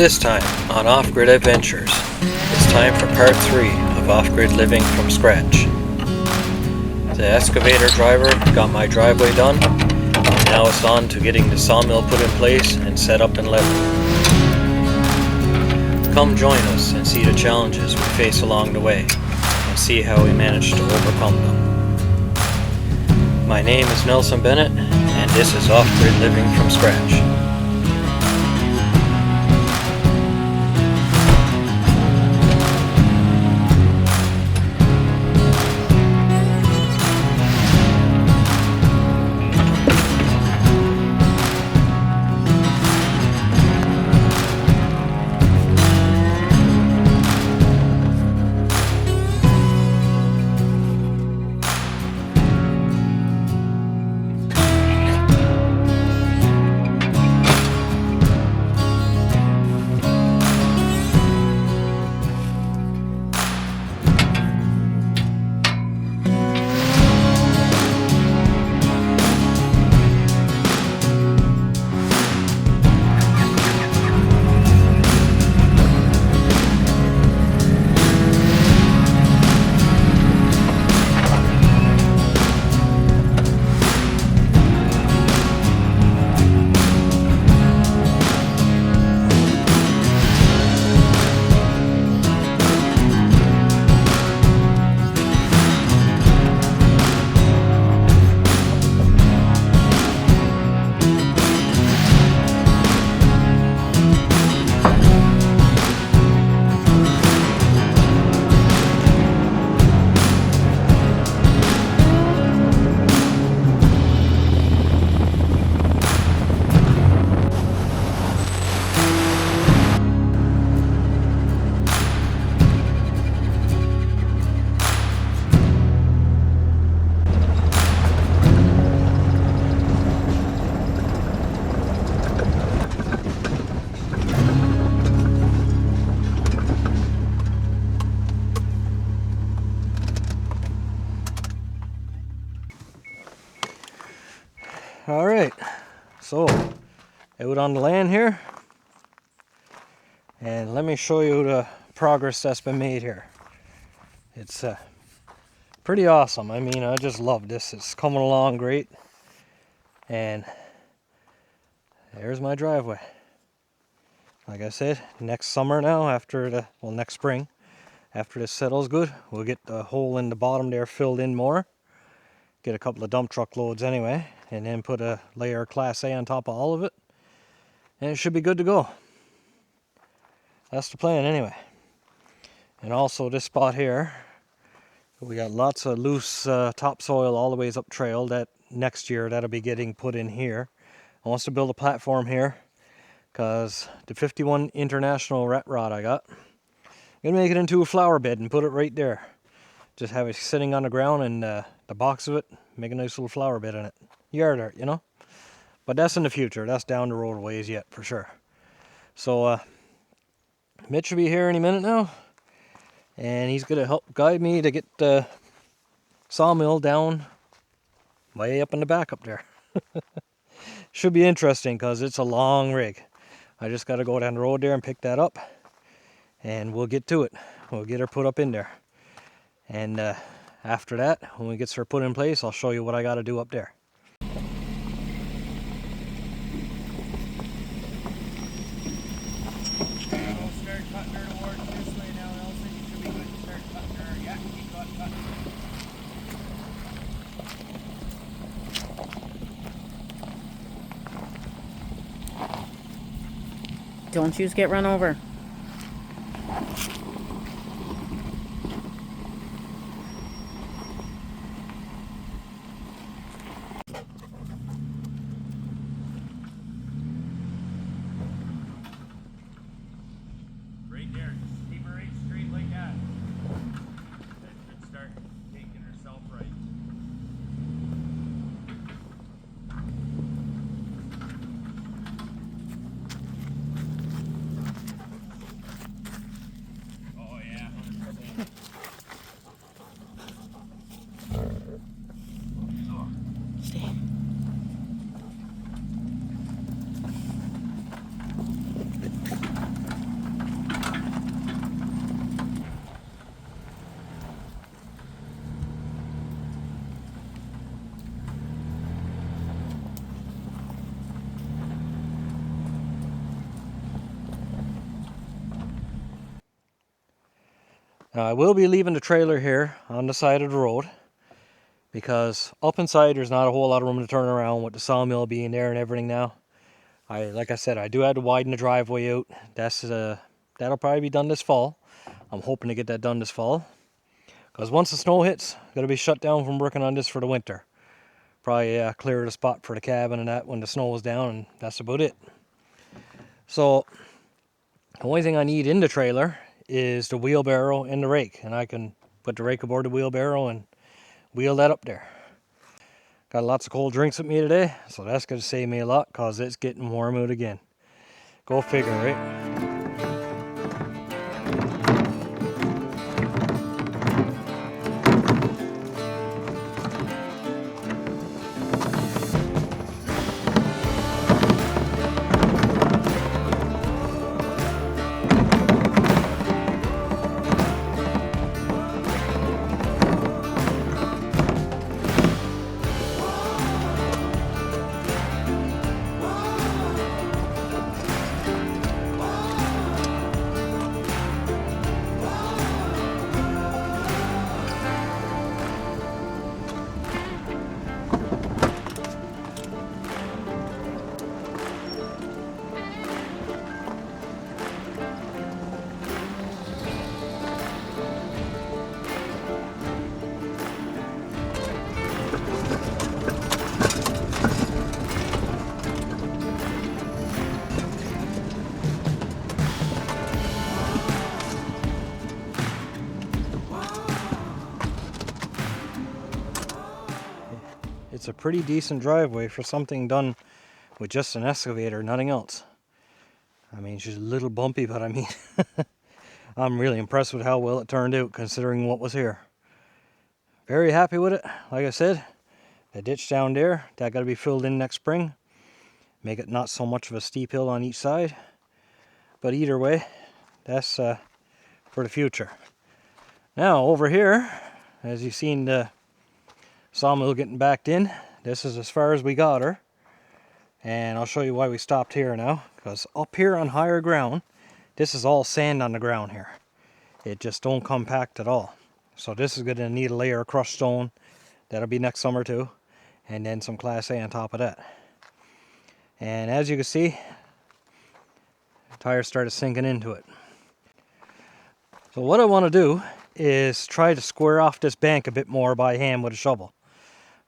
This time on Off-Grid Adventures, it's time for part 3 of Off-Grid Living from Scratch. The excavator driver got my driveway done, and now it's on to getting the sawmill put in place and set up and leveled. Come join us and see the challenges we face along the way, and see how we manage to overcome them. My name is Nelson Bennett, and this is Off-Grid Living from Scratch. Alright, so out on the land here, and let me show you the progress that's been made here. It's pretty awesome. I mean, I just love this. It's coming along great, and there's my driveway. Like I said, next summer now, next spring, after this settles good, we'll get the hole in the bottom there filled in more, get a couple of dump truck loads anyway, and then put a layer of Class A on top of all of it, and it should be good to go. That's the plan anyway. And also this spot here, we got lots of loose topsoil all the ways up trail that next year that'll be getting put in here. I want to build a platform here because the 51 International rat rod I got, I'm gonna make it into a flower bed and put it right there. Just have it sitting on the ground, and the box of it, make a nice little flower bed in it. Yard art, you know? But that's in the future. That's down the road ways yet, for sure. So, Mitch will be here any minute now. And he's going to help guide me to get the sawmill down way up in the back up there. Should be interesting because it's a long rig. I just got to go down the road there and pick that up. And we'll get to it. We'll get her put up in there. And after that, when we get her put in place, I'll show you what I got to do up there. Don't you get run over. Right there, just keep her right straight like that. That should start taking herself right. Now I will be leaving the trailer here on the side of the road, because up inside there's not a whole lot of room to turn around with the sawmill being there and everything now. Like I said, I do have to widen the driveway out. That'll probably be done this fall. I'm hoping to get that done this fall. Because once the snow hits, I'm going to be shut down from working on this for the winter. Probably clear the spot for the cabin and that when the snow is down, and that's about it. So the only thing I need in the trailer is the wheelbarrow and the rake. And I can put the rake aboard the wheelbarrow and wheel that up there. Got lots of cold drinks with me today, so that's going to save me a lot because it's getting warm out again. Go figure, right? It's a pretty decent driveway for something done with just an excavator, nothing else. I mean, she's a little bumpy, but I mean, I'm really impressed with how well it turned out considering what was here. Very happy with it. Like I said, the ditch down there, that got to be filled in next spring. Make it not so much of a steep hill on each side. But either way, that's for the future. Now, over here, as you've seen the sawmill getting backed in, this is as far as we got her. And I'll show you why we stopped here now. Because up here on higher ground, this is all sand on the ground here. It just don't compact at all. So this is going to need a layer of crushed stone. That'll be next summer too. And then some Class A on top of that. And as you can see, the tires started sinking into it. So what I want to do is try to square off this bank a bit more by hand with a shovel.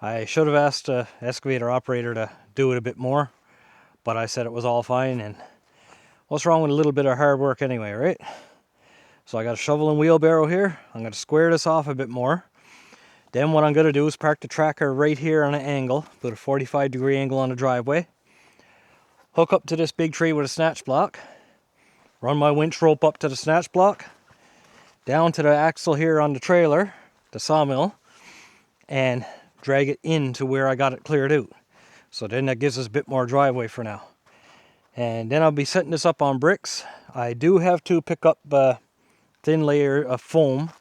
I should have asked the excavator operator to do it a bit more, but I said it was all fine, and what's wrong with a little bit of hard work anyway, right? So I got a shovel and wheelbarrow here. I'm going to square this off a bit more. Then what I'm going to do is park the tractor right here on an angle, put a 45-degree angle on the driveway, hook up to this big tree with a snatch block, run my winch rope up to the snatch block, down to the axle here on the trailer, the sawmill, and drag it into where I got it cleared out. So then that gives us a bit more driveway for now. And then I'll be setting this up on bricks. I do have to pick up a thin layer of foam.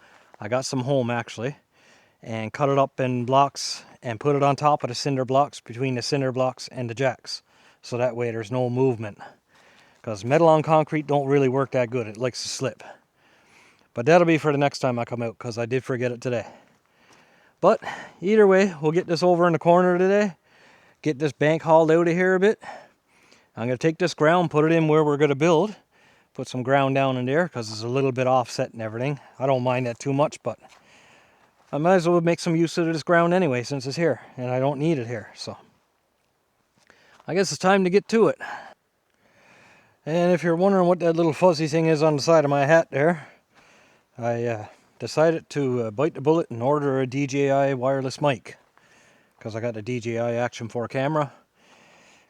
I got some home actually. And cut it up in blocks and put it on top of the cinder blocks, between the cinder blocks and the jacks. So that way there's no movement. Because metal on concrete don't really work that good. It likes to slip. But that'll be for the next time I come out, because I did forget it today. But either way, we'll get this over in the corner today. Get this bank hauled out of here a bit. I'm going to take this ground, put it in where we're going to build. Put some ground down in there, because it's a little bit offset and everything. I don't mind that too much, but I might as well make some use of this ground anyway, since it's here. And I don't need it here, so I guess it's time to get to it. And if you're wondering what that little fuzzy thing is on the side of my hat there, I decided to bite the bullet and order a DJI wireless mic. Because I got the DJI Action 4 camera.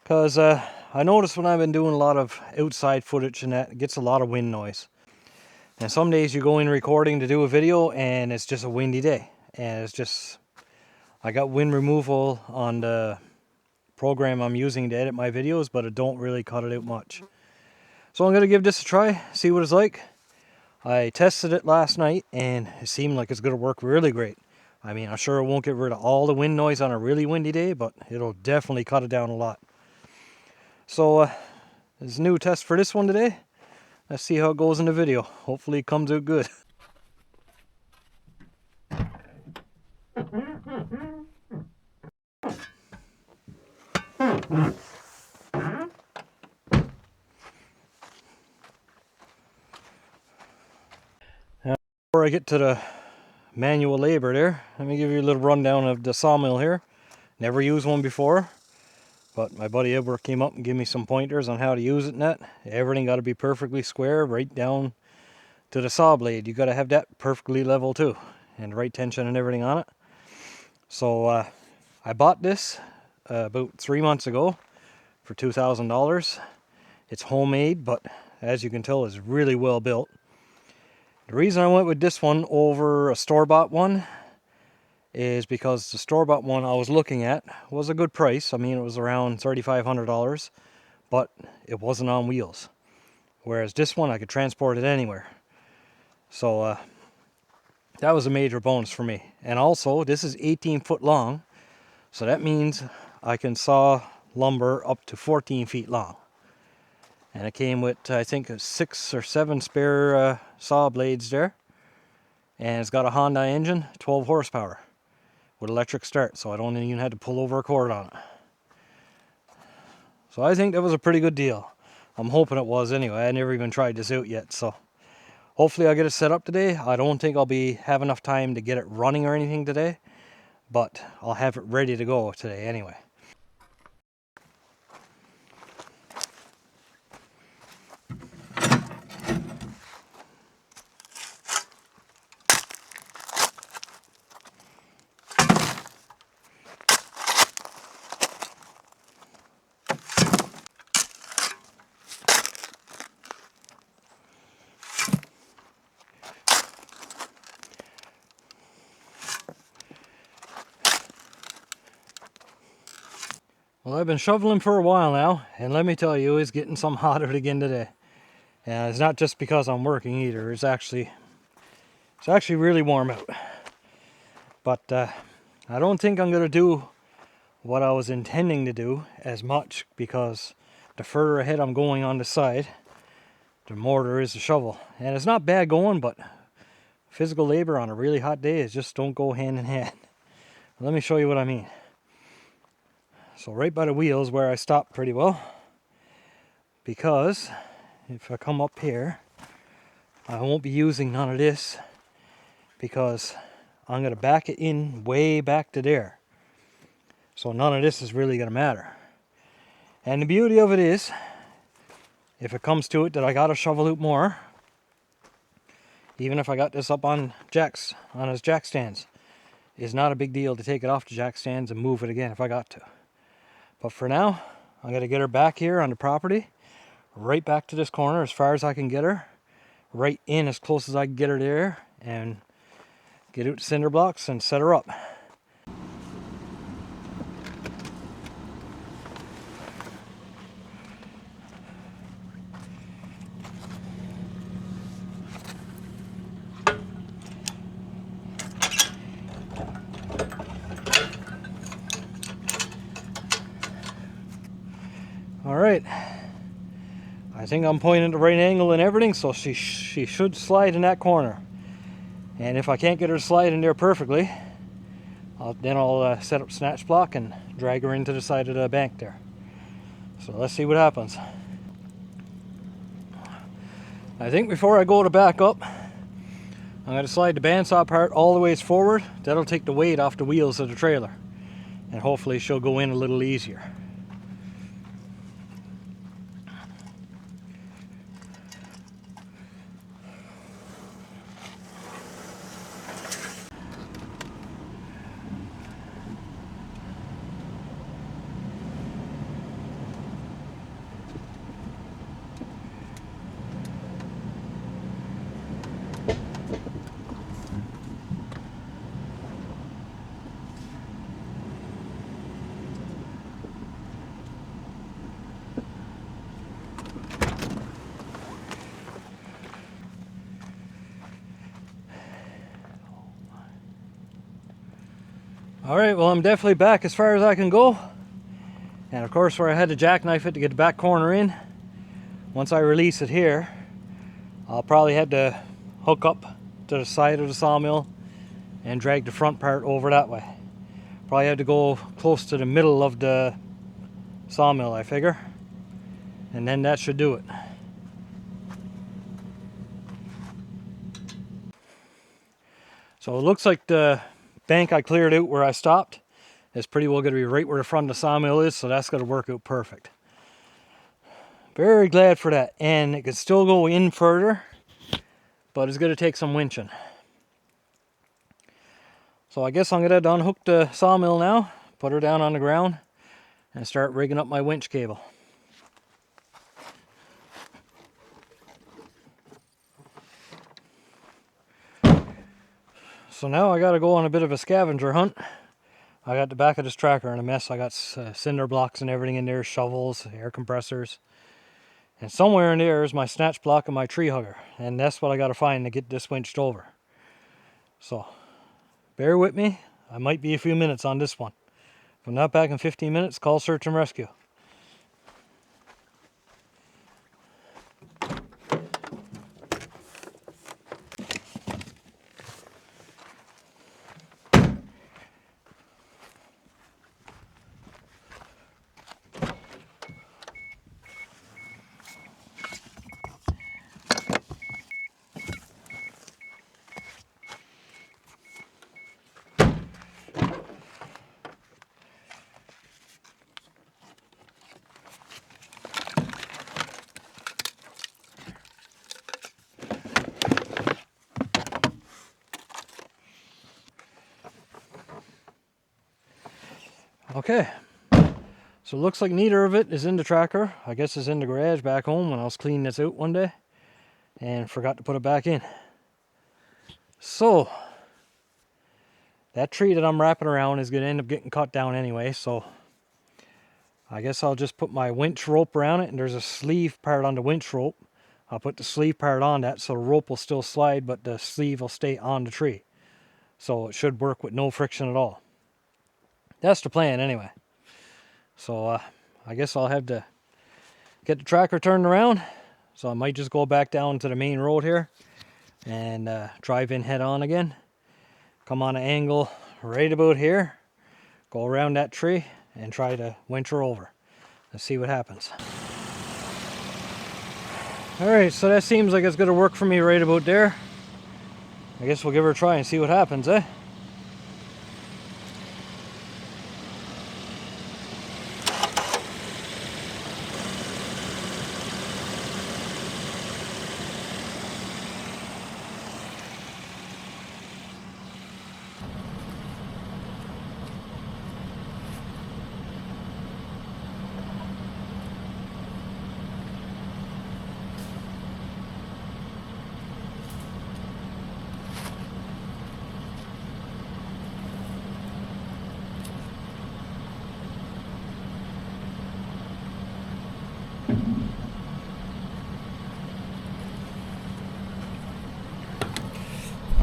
Because I noticed when I've been doing a lot of outside footage and that, it gets a lot of wind noise. And some days you go in recording to do a video and it's just a windy day. And it's just, I got wind removal on the program I'm using to edit my videos, but it don't really cut it out much. So I'm going to give this a try, see what it's like. I tested it last night and it seemed like it's going to work really great. I mean, I'm sure it won't get rid of all the wind noise on a really windy day, but it'll definitely cut it down a lot. So, there's a new test for this one today. Let's see how it goes in the video. Hopefully it comes out good. Now, before I get to the manual labor there, let me give you a little rundown of the sawmill here. Never used one before, but my buddy Edward came up and gave me some pointers on how to use it and that. Everything got to be perfectly square right down to the saw blade. You got to have that perfectly level too, and the right tension and everything on it. So I bought this about 3 months ago for $2,000. It's homemade, but as you can tell, it's really well built. The reason I went with this one over a store-bought one is because the store-bought one I was looking at was a good price. I mean, it was around $3,500, but it wasn't on wheels. Whereas this one, I could transport it anywhere. So that was a major bonus for me. And also, this is 18 foot long, so that means I can saw lumber up to 14 feet long. And it came with, I think, 6 or 7 spare saw blades there. And it's got a Honda engine, 12 horsepower, with electric start, so I don't even have to pull over a cord on it. So I think that was a pretty good deal. I'm hoping it was anyway. I never even tried this out yet, so hopefully I'll get it set up today. I don't think I'll have enough time to get it running or anything today, but I'll have it ready to go today anyway. Well, I've been shoveling for a while now, and let me tell you, it's getting some hotter again today. And it's not just because I'm working either. It's actually really warm out. But I don't think I'm going to do what I was intending to do as much, because the further ahead I'm going on the side, the more there is to shovel. And it's not bad going, but physical labor on a really hot day is just don't go hand in hand. Let me show you what I mean. So right by the wheels where I stopped pretty well, because if I come up here, I won't be using none of this, because I'm going to back it in way back to there. So none of this is really going to matter. And the beauty of it is, if it comes to it that I got to shovel out more, even if I got this up on his jack stands, it's not a big deal to take it off the jack stands and move it again if I got to. But for now, I'm going to get her back here on the property, right back to this corner as far as I can get her, right in as close as I can get her there, and get out the cinder blocks and set her up. Alright, I think I'm pointing at the right angle and everything, so she should slide in that corner. And if I can't get her to slide in there perfectly, I'll set up snatch block and drag her into the side of the bank there. So let's see what happens. I think before I go to back up, I'm going to slide the bandsaw part all the ways forward. That'll take the weight off the wheels of the trailer, and hopefully she'll go in a little easier. Alright, well, I'm definitely back as far as I can go. And of course, where I had to jackknife it to get the back corner in, once I release it here, I'll probably have to hook up to the side of the sawmill and drag the front part over that way. Probably have to go close to the middle of the Sawmill, I figure. And then that should do it. So it looks like the bank I cleared out where I stopped is pretty well going to be right where the front of the sawmill is, so that's going to work out perfect. Very glad for that. And it could still go in further, but it's going to take some winching. So I guess I'm going to unhook the sawmill now, put her down on the ground, and start rigging up my winch cable. So now I got to go on a bit of a scavenger hunt. I got the back of this tractor in a mess. I got cinder blocks and everything in there, shovels, air compressors. And somewhere in there is my snatch block and my tree hugger. And that's what I got to find to get this winched over. So, bear with me. I might be a few minutes on this one. If I'm not back in 15 minutes, call search and rescue. Okay, so it looks like neither of it is in the tracker. I guess it's in the garage back home when I was cleaning this out one day and forgot to put it back in. So that tree that I'm wrapping around is going to end up getting cut down anyway, so I guess I'll just put my winch rope around it, and there's a sleeve part on the winch rope. I'll put the sleeve part on that so the rope will still slide, but the sleeve will stay on the tree. So it should work with no friction at all. That's the plan anyway. So I guess I'll have to get the tractor turned around. So I might just go back down to the main road here and drive in head on again. Come on an angle right about here. Go around that tree and try to winch her over. Let's see what happens. Alright, so that seems like it's going to work for me right about there. I guess we'll give her a try and see what happens, eh?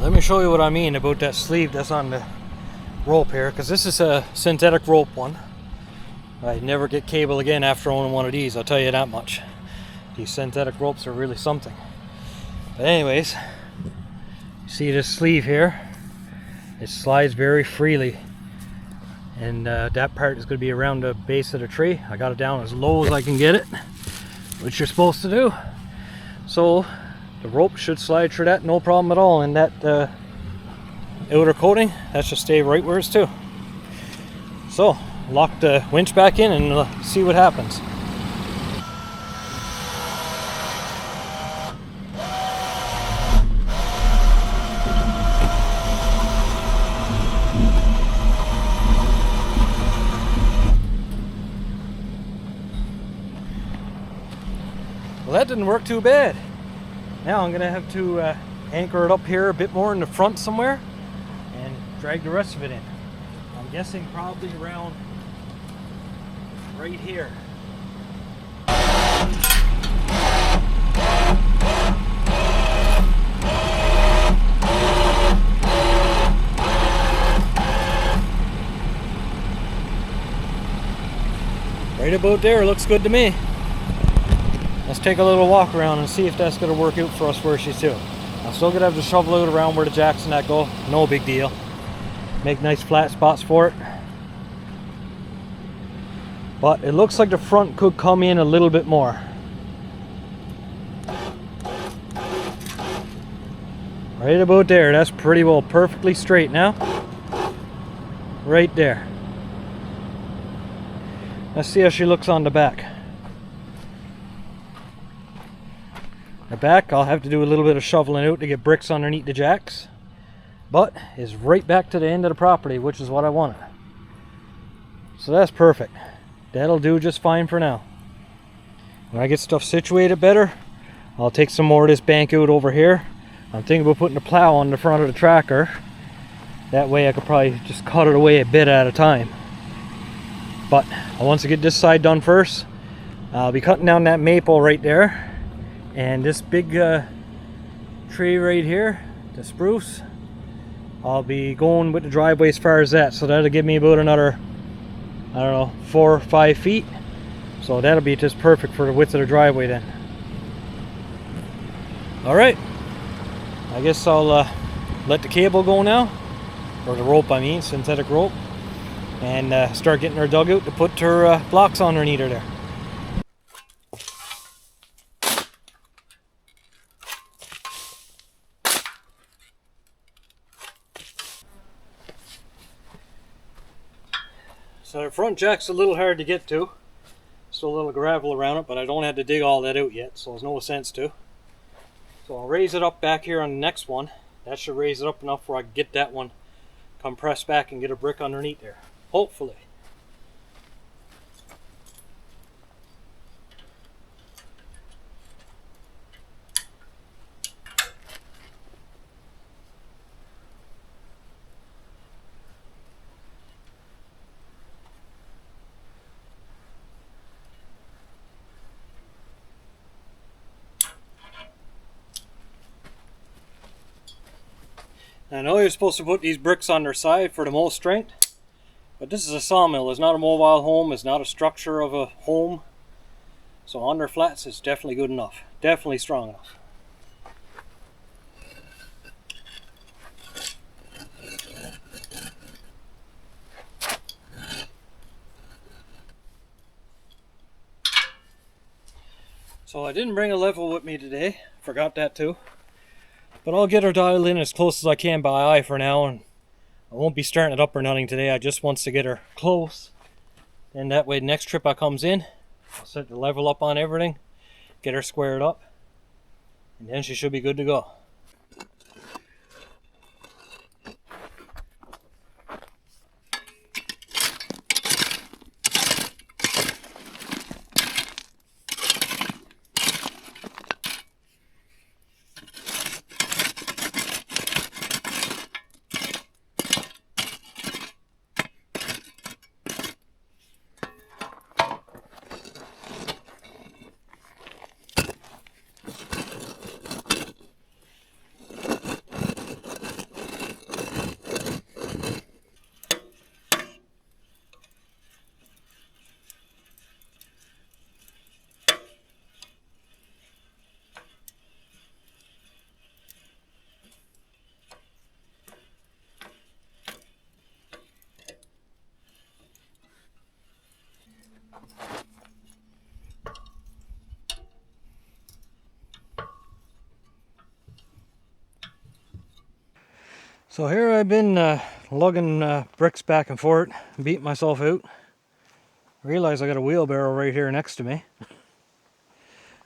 Let me show you what I mean about that sleeve that's on the rope here, because this is a synthetic rope one. I'd never get cable again after owning one of these, I'll tell you that much. These synthetic ropes are really something. But anyways, see this sleeve here? It slides very freely, and that part is going to be around the base of the tree. I got it down as low as I can get it, which you're supposed to do. So the rope should slide through that no problem at all, and that outer coating, that should stay right where it's to. So lock the winch back in and see what happens. Well, that didn't work too bad. Now I'm going to have to anchor it up here a bit more in the front somewhere and drag the rest of it in. I'm guessing probably around right here. Right about there, looks good to me. Let's take a little walk around and see if that's going to work out for us where she's to. I'm still going to have to shovel out around where the jacks and that go. No big deal. Make nice flat spots for it. But it looks like the front could come in a little bit more. Right about there. That's pretty well perfectly straight now. Right there. Let's see how she looks on the back. The back, I'll have to do a little bit of shoveling out to get bricks underneath the jacks. But it's right back to the end of the property, which is what I wanted. So that's perfect. That'll do just fine for now. When I get stuff situated better, I'll take some more of this bank out over here. I'm thinking about putting a plow on the front of the tractor. That way I could probably just cut it away a bit at a time. But I want to get this side done first. I'll be cutting down that maple right there. And this big tree right here, the spruce, I'll be going with the driveway as far as that. So that'll give me about another, I don't know, 4 or 5 feet. So that'll be just perfect for the width of the driveway then. Alright, I guess I'll let the cable go now. Or the rope, I mean, synthetic rope. And start getting her dug out to put her blocks underneath her there. So the front jack's a little hard to get to. Still a little gravel around it, but I don't have to dig all that out yet, so there's no sense to. So I'll raise it up back here on the next one. That should raise it up enough where I can get that one compressed back and get a brick underneath there. Hopefully. I know you're supposed to put these bricks on their side for the most strength, but this is a sawmill. It's not a mobile home. It's not a structure of a home. So on their flats, it's definitely good enough. Definitely strong enough. So I didn't bring a level with me today. Forgot that too. But I'll get her dialed in as close as I can by eye for now, and I won't be starting it up or nothing today. I just want to get her close, and that way next trip I comes in, I'll set the level up on everything, get her squared up, and then she should be good to go. So here I've been lugging bricks back and forth, beating myself out. Realize I got a wheelbarrow right here next to me.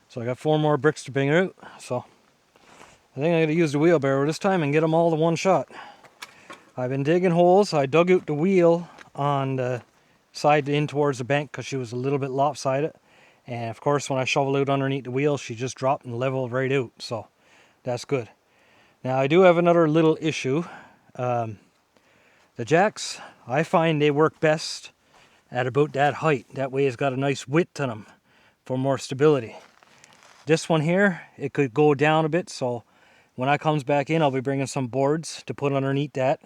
So I got 4 more bricks to bring out. So I think I'm going to use the wheelbarrow this time and get them all to one shot. I've been digging holes. I dug out the wheel on the side in towards the bank because she was a little bit lopsided. And of course when I shovel out underneath the wheel, she just dropped and leveled right out. So that's good. Now I do have another little issue. The jacks, I find they work best at about that height. That way it's got a nice width to them for more stability. This one here, it could go down a bit, so when I comes back in, I'll be bringing some boards to put underneath that.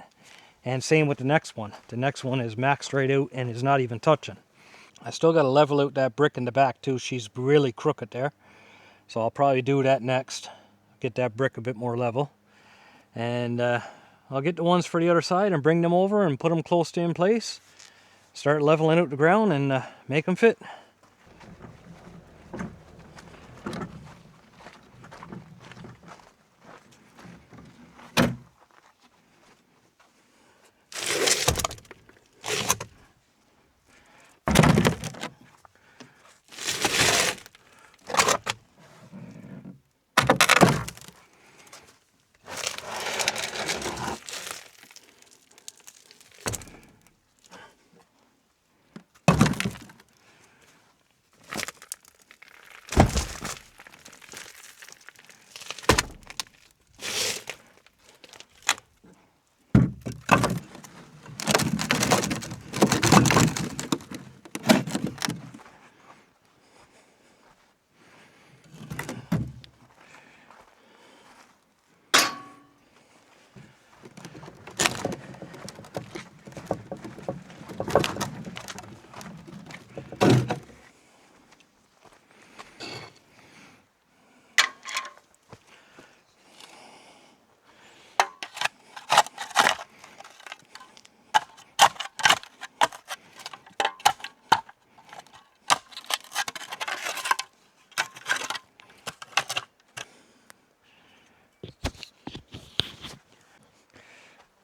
And same with the next one. The next one is maxed right out and is not even touching. I still got to level out that brick in the back too. She's really crooked there. So I'll probably do that next. Get that brick a bit more level. And I'll get the ones for the other side and bring them over and put them close to in place. start leveling out the ground and make them fit.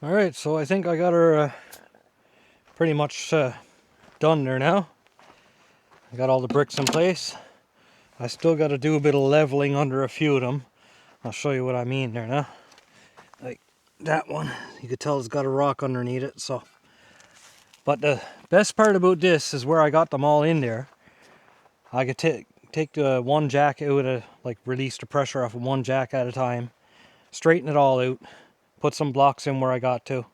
Alright, so I think I got her pretty much done there now. I got all the bricks in place. I still got to do a bit of leveling under a few of them. I'll show you what I mean there now. Like that one, you could tell it's got a rock underneath it. So, but the best part about this is where I got them all in there. I could take the one jack out of, like, release the pressure off of one jack at a time, straighten it all out, put some blocks in where I got to,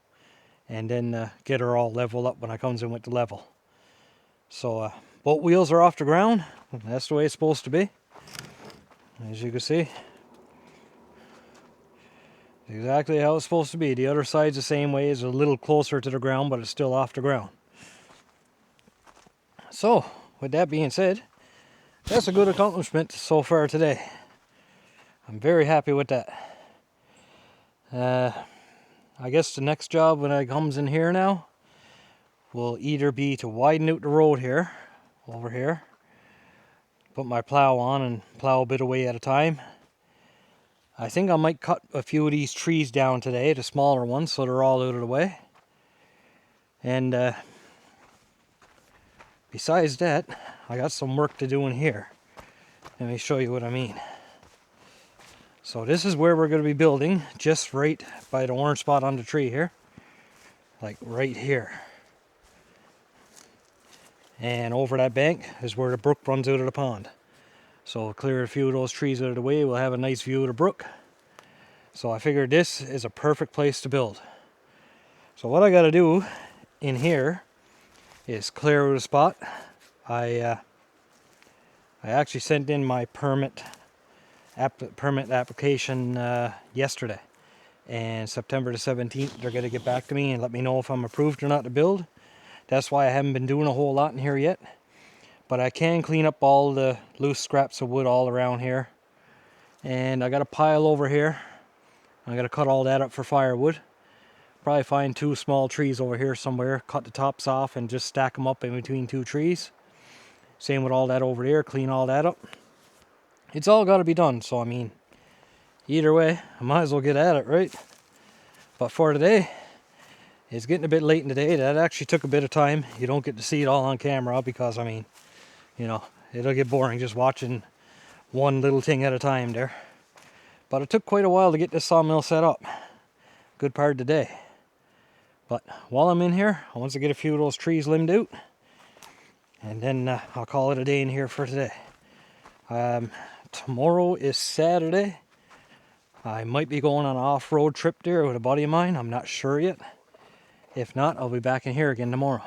and then get her all leveled up when I comes in with the level. So both wheels are off the ground. That's the way it's supposed to be. As you can see, exactly how it's supposed to be. The other side's the same way. It's a little closer to the ground, but it's still off the ground. So, with that being said, that's a good accomplishment so far today. I'm very happy with that. I guess the next job when I comes in here now will either be to widen out the road here, over here, put my plow on and plow a bit away at a time. I think I might cut a few of these trees down today, the smaller ones, so they're all out of the way. And besides that, I got some work to do in here. Let me show you what I mean. So this is where we're going to be building, just right by the orange spot on the tree here. Like right here. And over that bank is where the brook runs out of the pond. So we'll clear a few of those trees out of the way. We'll have a nice view of the brook. So I figured this is a perfect place to build. So what I got to do in here is clear out a spot. I actually sent in my permit application yesterday. And September the 17th, they're going to get back to me and let me know if I'm approved or not to build. That's why I haven't been doing a whole lot in here yet. But I can clean up all the loose scraps of wood all around here. And I got a pile over here. I got to cut all that up for firewood. Probably find 2 small trees over here somewhere. Cut the tops off and just stack them up in between 2 trees. Same with all that over there. Clean all that up. It's all got to be done. So I mean, either way, I might as well get at it, right? But for today, it's getting a bit late in the day. That actually took a bit of time. You don't get to see it all on camera because, I mean, you know, it'll get boring just watching one little thing at a time there. But it took quite a while to get this sawmill set up. Good part of the day. But while I'm in here, I want to get a few of those trees limbed out. And then I'll call it a day in here for today. Tomorrow is Saturday. I might be going on an off-road trip there with a buddy of mine. I'm not sure yet. If not, I'll be back in here again tomorrow.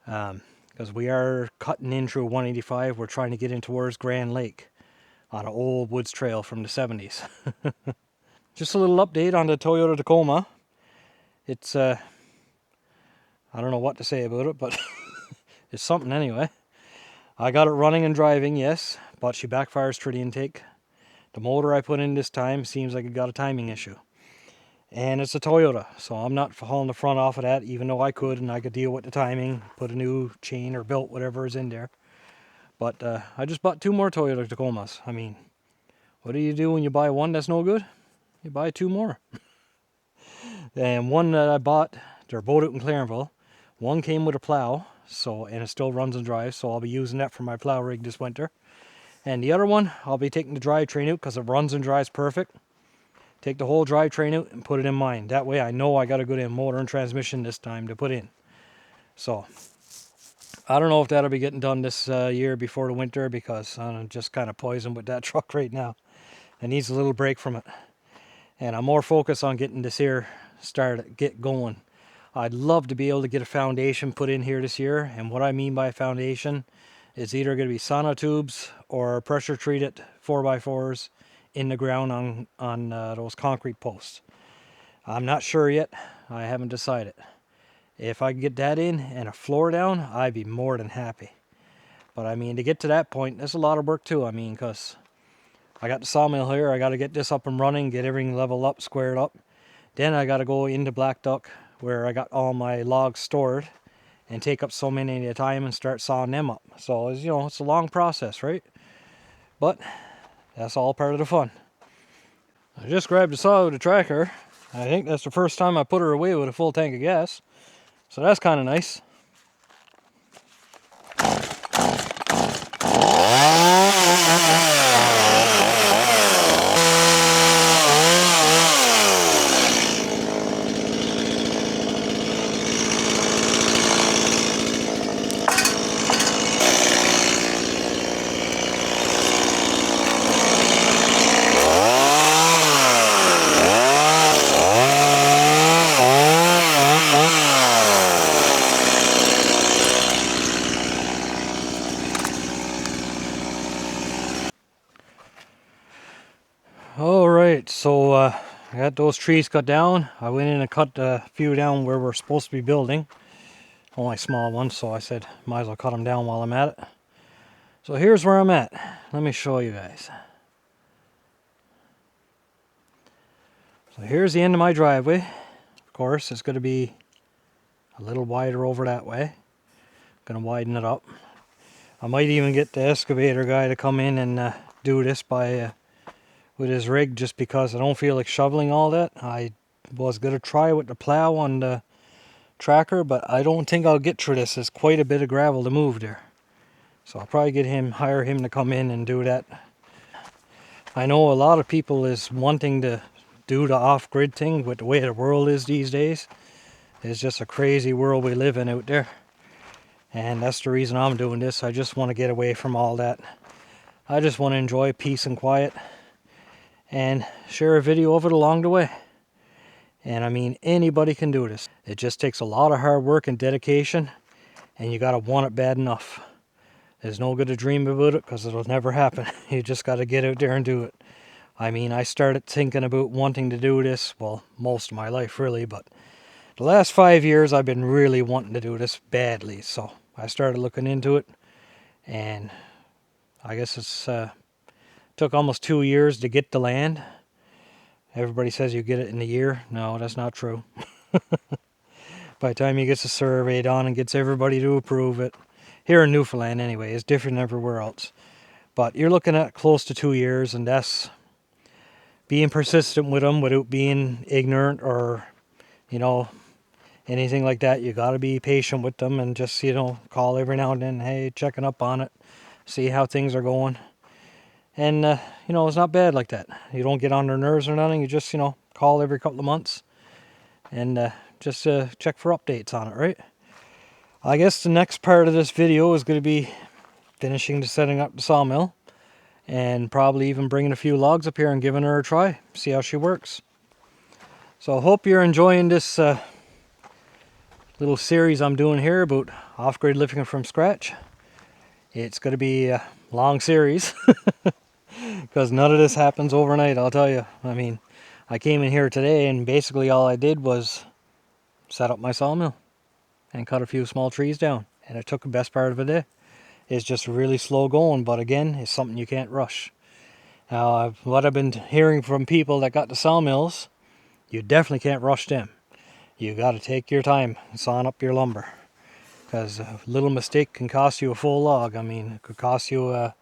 Because we are cutting in through 185. We're trying to get in towards Grand Lake on an old woods trail from the 70s. Just a little update on the Toyota Tacoma. It's, I don't know what to say about it, but it's something anyway. I got it running and driving, yes, but she backfires through the intake. The motor I put in this time seems like it got a timing issue. and it's a Toyota, so I'm not hauling the front off of that, even though I could, and I could deal with the timing, put a new chain or belt, whatever is in there. But I just bought 2 more Toyota Tacomas. I mean, what do you do when you buy one that's no good? You buy 2 more. And one that I bought, they're both out in Clarenville. One came with a plow, and it still runs and drives, so I'll be using that for my plow rig this winter. And the other one, I'll be taking the drivetrain out because it runs and drives perfect. Take the whole drivetrain out and put it in mine. That way I know I got a good motor and transmission this time to put in. So, I don't know if that'll be getting done this year before the winter, because I'm just kind of poisoned with that truck right now. It needs a little break from it. And I'm more focused on getting this here started, get going. I'd love to be able to get a foundation put in here this year. And what I mean by foundation is either going to be sonotubes or pressure treated 4x4s in the ground on those concrete posts. I'm not sure yet. I haven't decided. If I could get that in and a floor down, I'd be more than happy. But I mean, to get to that point, there's a lot of work too. I mean, because I got the sawmill here. I got to get this up and running, get everything leveled up, squared up. Then I got to go into Black Duck, where I got all my logs stored, and take up so many at a time and start sawing them up. So, it's a long process, right? But that's all part of the fun. I just grabbed a saw with a tracker. I think that's the first time I put her away with a full tank of gas. So that's kind of nice. Alright, so I got those trees cut down. I went in and cut a few down where we're supposed to be building. Only small ones, so I said might as well cut them down while I'm at it. So here's where I'm at. Let me show you guys. So here's the end of my driveway. Of course, it's going to be a little wider over that way. Going to widen it up. I might even get the excavator guy to come in and do this with his rig, just because I don't feel like shoveling all that. I was going to try with the plow on the tracker, but I don't think I'll get through this. There's quite a bit of gravel to move there. So I'll probably hire him to come in and do that. I know a lot of people is wanting to do the off-grid thing with the way the world is these days. It's just a crazy world we live in out there. And that's the reason I'm doing this. I just want to get away from all that. I just want to enjoy peace and quiet and share a video of it along the way. And I mean, anybody can do this. It just takes a lot of hard work and dedication, and you gotta want it bad enough. There's no good to dream about it, because it'll never happen. You just gotta get out there and do it. I mean, I started thinking about wanting to do this, well, most of my life really, but the last 5 years I've been really wanting to do this badly. So I started looking into it, and I guess it's took almost 2 years to get the land. Everybody says you get it in a year. No, that's not true. By the time you get the survey done and gets everybody to approve it, here in Newfoundland anyway, it's different than everywhere else. But you're looking at close to 2 years, and that's being persistent with them without being ignorant or, anything like that. You got to be patient with them and just, call every now and then, hey, checking up on it, see how things are going. And, it's not bad like that. You don't get on their nerves or nothing. You just, call every couple of months and just check for updates on it, right? I guess the next part of this video is going to be finishing the setting up the sawmill, and probably even bringing a few logs up here and giving her a try, see how she works. So I hope you're enjoying this little series I'm doing here about off-grid lifting from scratch. It's going to be a long series because none of this happens overnight, I'll tell you. I mean, I came in here today and basically all I did was set up my sawmill and cut a few small trees down, and it took the best part of a day. It's just really slow going, but again, it's something you can't rush. Now, what I've been hearing from people that got the sawmills you definitely can't rush them. You got to take your time sawing up your lumber, because a little mistake can cost you a full log. I mean, it could cost you a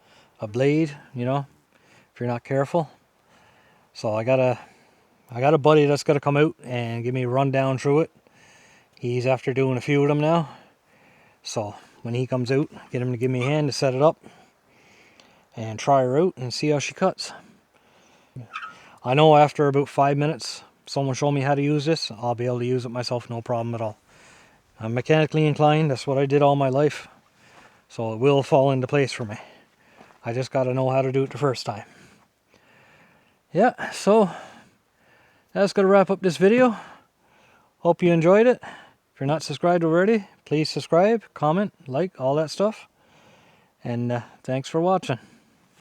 blade, you know, if you're not careful. So I got a buddy that's got to come out and give me a rundown through it. He's after doing a few of them now. So when he comes out, get him to give me a hand to set it up and try her out and see how she cuts. I know after about 5 minutes, someone show me how to use this, I'll be able to use it myself, no problem at all. I'm mechanically inclined, that's what I did all my life. So it will fall into place for me. I just got to know how to do it the first time. Yeah, so that's going to wrap up this video. Hope you enjoyed it. If you're not subscribed already, please subscribe, comment, like, all that stuff. And thanks for watching.